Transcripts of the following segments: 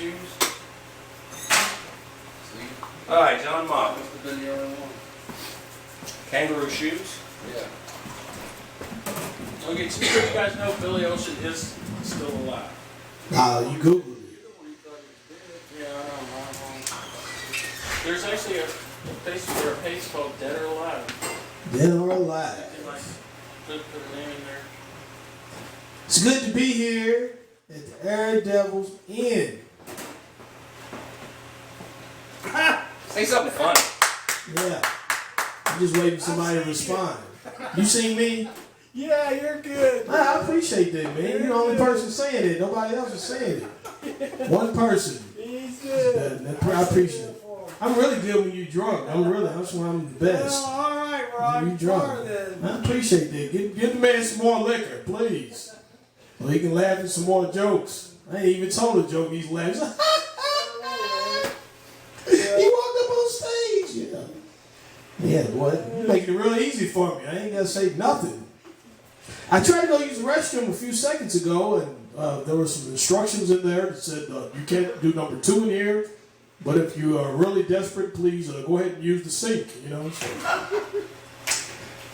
shoes. All right, John Maupin. Must have been the only one. Kangaroo shoes. Yeah. Okay, so you guys know Billy Ocean is still alive. You Googled it. Yeah, I know. There's actually a page called Dead or Alive. Dead or alive. They might put a name in there. It's good to be here at the Air Devils Inn. Say something fun. Yeah. I'm just waiting for somebody to respond. You see me? Yeah, you're good. I appreciate that, man. You're the only person saying it. Nobody else is saying it. One person. He's good. I appreciate it. I'm really good when you're drunk. That's when I'm the best. Well, all right, Rob. When you drunk. Then. I appreciate that. Give the man some more liquor, please. So he can laugh at some more jokes. I ain't even told a joke. He's laughing. He walked up on stage. Yeah. Yeah, boy. You're making it real easy for me. I ain't got to say nothing. I tried to go use the restroom a few seconds ago, and there were some instructions in there that said you can't do number 2 in here, but if you are really desperate, please go ahead and use the sink.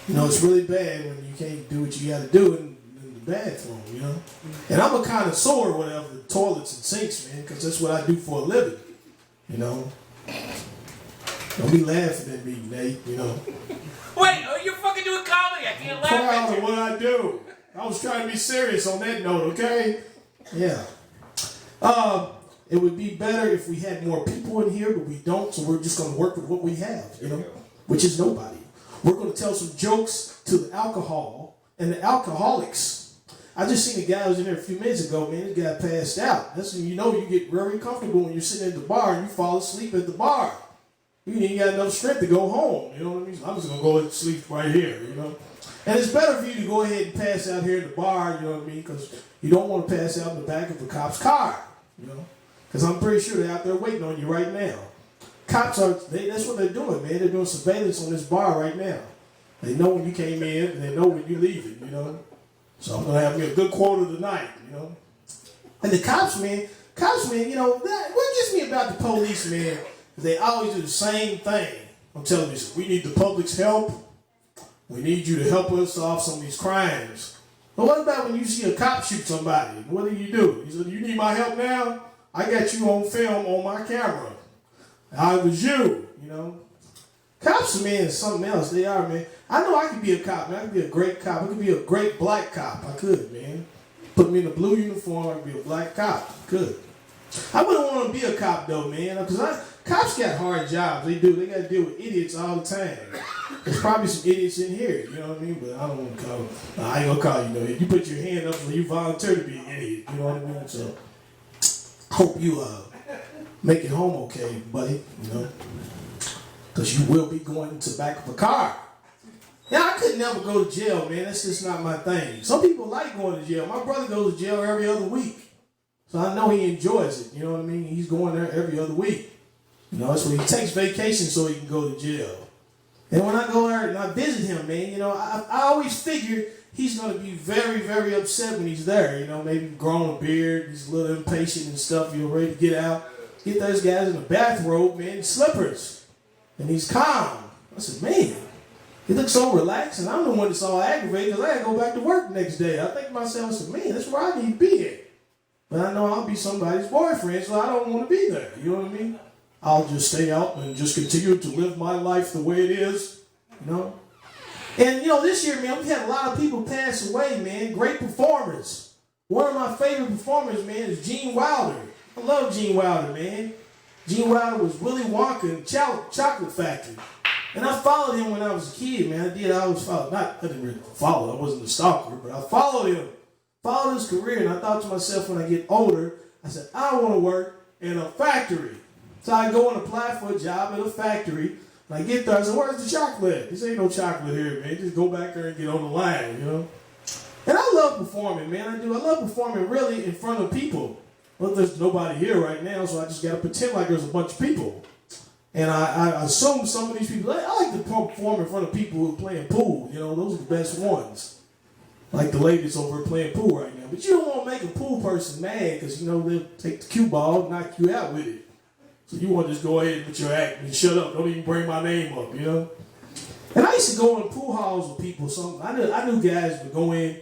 So, it's really bad when you can't do what you got to do in the bathroom. And I'm a connoisseur, whatever, the toilets and sinks, man, because that's what I do for a living. Don't be laughing at me, Nate. Wait, you're fucking doing comedy. I can't laugh at Proud you. of what I do. I was trying to be serious on that note, okay? Yeah. It would be better if we had more people in here, but we don't, so we're just going to work with what we have, which is nobody. We're going to tell some jokes to the alcohol and the alcoholics. I just seen a guy who was in there a few minutes ago, man. This guy passed out. That's when you get very comfortable when you're sitting at the bar and you fall asleep at the bar. You ain't got enough strength to go home, you know what I mean? So I'm just going to go and sleep right here, And it's better for you to go ahead and pass out here in the bar, you know what I mean? Because you don't want to pass out in the back of a cop's car, Because I'm pretty sure they're out there waiting on you right now. Cops that's what they're doing, man. They're doing surveillance on this bar right now. They know when you came in and they know when you're leaving, So I'm going to have me a good quote of the night, And the cops, man, what gets me about the police, man, they always do the same thing on television. We need the public's help. We need you to help us solve some of these crimes. But what about when you see a cop shoot somebody? What do? He said, you need my help now? I got you on film on my camera. I was you, Cops, man, is something else. They are, man. I know I could be a cop, man. I could be a great cop. I could be a great black cop. I could, man. Put me in a blue uniform, I could be a black cop. I could. I wouldn't want to be a cop, though, man, because cops got hard jobs. They do. They got to deal with idiots all the time. There's probably some idiots in here, you know what I mean? But I don't want to call them. I ain't going to call you no idiot. You put your hand up when you volunteer to be an idiot, you know what I mean? So, hope you make it home okay, buddy, because you will be going into the back of a car. Yeah, I could never go to jail, man. That's just not my thing. Some people like going to jail. My brother goes to jail every other week. So I know he enjoys it, you know what I mean? He's going there every other week. That's when he takes vacation so he can go to jail. And when I go there and I visit him, man, I always figure he's going to be very, very upset when he's there. Maybe growing a beard, he's a little impatient and stuff, ready to get out. Get those guys in a bathrobe, man, slippers. And he's calm. I said, man, he looks so relaxed, and I'm the one that's all aggravated because I got to go back to work the next day. I think to myself, I said, man, that's where I need to be at. But I know I'll be somebody's boyfriend, so I don't want to be there. You know what I mean? I'll just stay out and just continue to live my life the way it is, And, this year, man, we've had a lot of people pass away, man. Great performers. One of my favorite performers, man, is Gene Wilder. I love Gene Wilder, man. Gene Wilder was Willy Wonka in Chocolate Factory. And I followed him when I was a kid, man. I always followed. I didn't really follow. I wasn't a stalker, but I followed him. Followed his career, and I thought to myself when I get older, I said, I want to work in a factory. So I go and apply for a job at a factory. And I get there, I said, where's the chocolate? This ain't no chocolate here, man. Just go back there and get on the line, And I love performing, man. I do. I love performing really in front of people. Well, there's nobody here right now, so I just got to pretend like there's a bunch of people. And I assume some of these people, I like to perform in front of people who are playing pool. Those are the best ones. Like the ladies over playing pool right now. man. But you don't want to make a pool person mad because, you know, they'll take the cue ball, knock you out with it. So you want to just go ahead with your act and shut up. Don't even bring my name up, you know? And I used to go in pool halls with people. I knew guys would go in,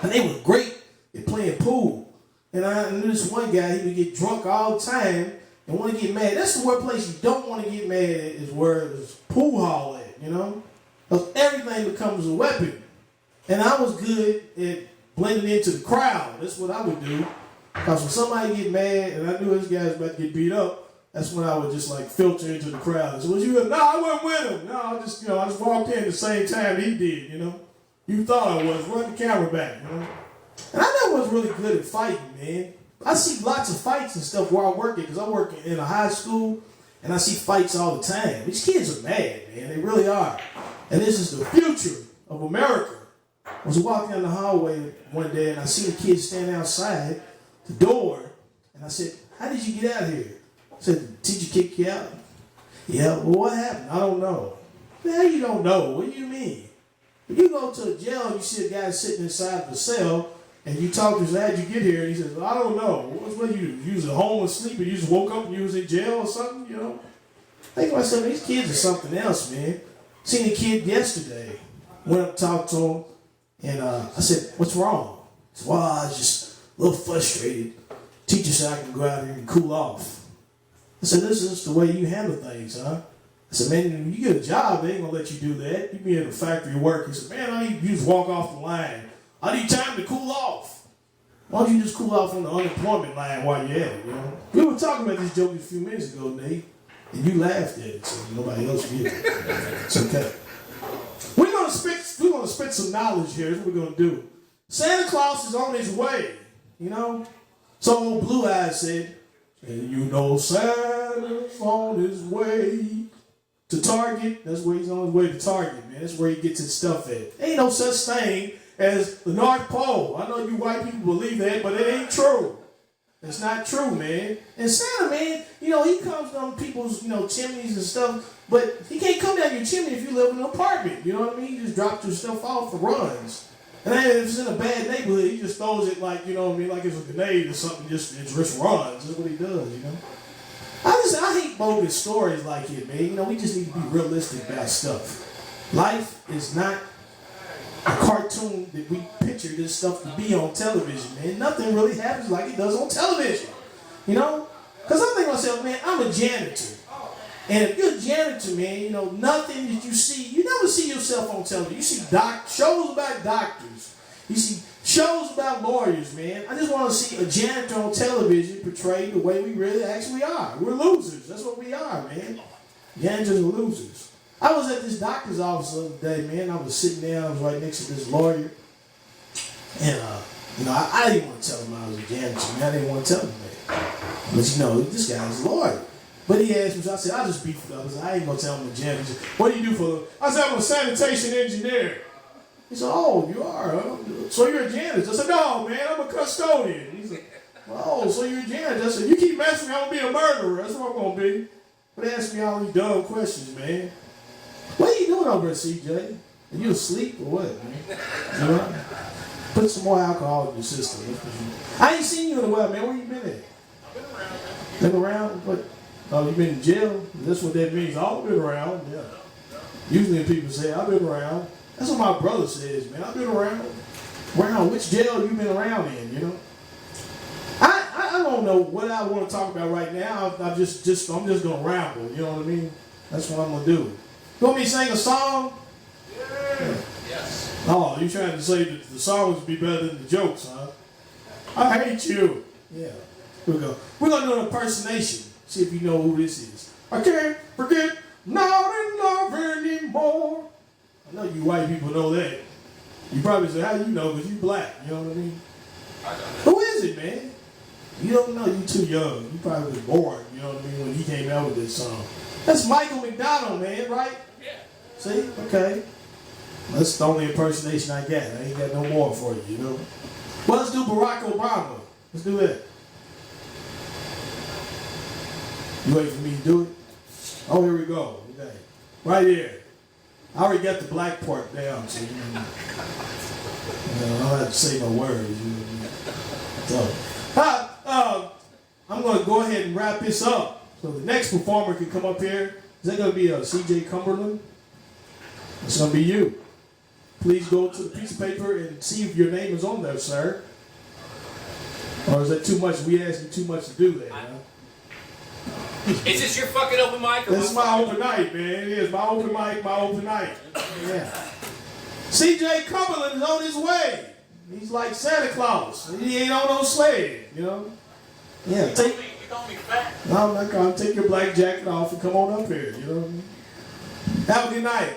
and they were great at playing pool. And I knew this one guy, he would get drunk all the time and want to get mad. That's the one place you don't want to get mad at, is where there's pool hall at, you know? Because everything becomes a weapon. And I was good at blending into the crowd. That's what I would do. Because when somebody get mad and I knew this guy was about to get beat up, that's when I would just like filter into the crowd. So was you? No, I wasn't with him. No, I just walked in the same time he did, you know. You thought I was. Run the camera back, you know. And I never was really good at fighting, man. I see lots of fights and stuff where I work at, because I work in a high school and I see fights all the time. These kids are mad, man. They really are. And this is the future of America. I was walking down the hallway one day and I seen a kid stand outside the door, and I said, "How did you get out here?" I said, "The teacher kicked you out." "Yeah, well, what happened?" "I don't know." "Well, you don't know? What do you mean?" When you go to a jail and you see a guy sitting inside of the cell, and you talk to him, "How'd you get here?" And he says, "Well, I don't know." What do? You was at home asleep and you just woke up and you was in jail or something, you know? I think to myself, these kids are something else, man. Seen a kid yesterday. Went up, talked to him, and I said, "What's wrong?" He said, "Well, I was just a little frustrated. Teacher said I can go out here and cool off." I said, "This is the way you handle things, huh?" I said, "Man, when you get a job, they ain't gonna let you do that. You be in a factory work." He said, "Man, you just walk off the line. I need time to cool off." Why don't you just cool off on the unemployment line while you're at it, you know? We were talking about this joke a few minutes ago, Nate, and you laughed at it, so nobody else did. It's okay. We're gonna spit some knowledge here. That's what we're gonna do. Santa Claus is on his way, you know? So old Blue Eyes said, "And you know Santa's on his way to Target." That's where he's on his way to Target, man. That's where he gets his stuff at. Ain't no such thing as the North Pole. I know you white people believe that, but it ain't true. It's not true, man. And Santa, man, you know, he comes down people's, you know, chimneys and stuff, but he can't come down your chimney if you live in an apartment. You know what I mean? He just drops your stuff off for runs. And then if it's in a bad neighborhood, he just throws it like, you know what I mean, like it's a grenade or something, it just runs. That's what he does, you know? I hate bogus stories like it, man. You know, we just need to be realistic about stuff. Life is not a cartoon that we picture this stuff to be on television, man. Nothing really happens like it does on television, you know? Because I'm thinking to myself, man, I'm a janitor. And if you're a janitor, man, you know, nothing that you see, you never see yourself on television. You see shows about doctors. You see shows about lawyers, man. I just want to see a janitor on television portrayed the way we really actually are. We're losers. That's what we are, man. Janitors are losers. I was at this doctor's office the other day, man. I was sitting there. I was right next to this lawyer. And, you know, I didn't want to tell him I was a janitor, man. I didn't want to tell him that. But, you know, this guy's a lawyer. But he asked me, so I said, "I'll just beef it up." I said, "I ain't going to tell him I'm a janitor." "What do you do for?" I said, "I'm a sanitation engineer." He said, "Oh, you are, huh? So you're a janitor?" I said, "No, man, I'm a custodian." He said, "Oh, so you're a janitor?" I said, "You keep messing with me, I'm going to be a murderer. That's what I'm going to be." But they asked me all these dumb questions, man. What are you doing over there, CJ? Are you asleep or what, man? You know? Put some more alcohol in your system. I ain't seen you in a while, man. Where you been at? Been around? What? Oh, you been in jail? That's what that means. I've been around, yeah. Usually people say, "I've been around." That's what my brother says, man. I've been around. Around which jail you been around in, you know? I don't know what I want to talk about right now. I'm just gonna ramble, you know what I mean? That's what I'm gonna do. You want me to sing a song? Yeah. Yes. Oh, you trying to say that the songs would be better than the jokes, huh? I hate you. Yeah. Here we go. We're gonna do an impersonation. See if you know who this is. I can't forget, not in love anymore. I know you white people know that. You probably say, "How you know?" Because you black. You know what I mean? Who is it, man? You don't know. You too young. You probably was born. You know what I mean? When he came out with this song. That's Michael McDonald, man, right? Yeah. See? Okay. That's the only impersonation I got. I ain't got no more for you, you know? Well, let's do Barack Obama. Let's do that. You wait for me to do it? Oh, here we go. Okay. Right here. I already got the black part down, so you know, I don't have to say no words. You know what I mean? So, I'm going to go ahead and wrap this up. So the next performer can come up here. Is that going to be C.J. Cumberland? It's going to be you. Please go to the piece of paper and see if your name is on there, sir. Or is that too much? We asked you too much to do that, huh? Is this your fucking open mic? This is my open night, man. It is my open mic, my open night. Yeah. C.J. Cumberland is on his way. He's like Santa Claus. He ain't on no sled, you know? Yeah. You call me fat. No, I'm not going to take your black jacket off and come on up here, you know what I mean? Have a good night.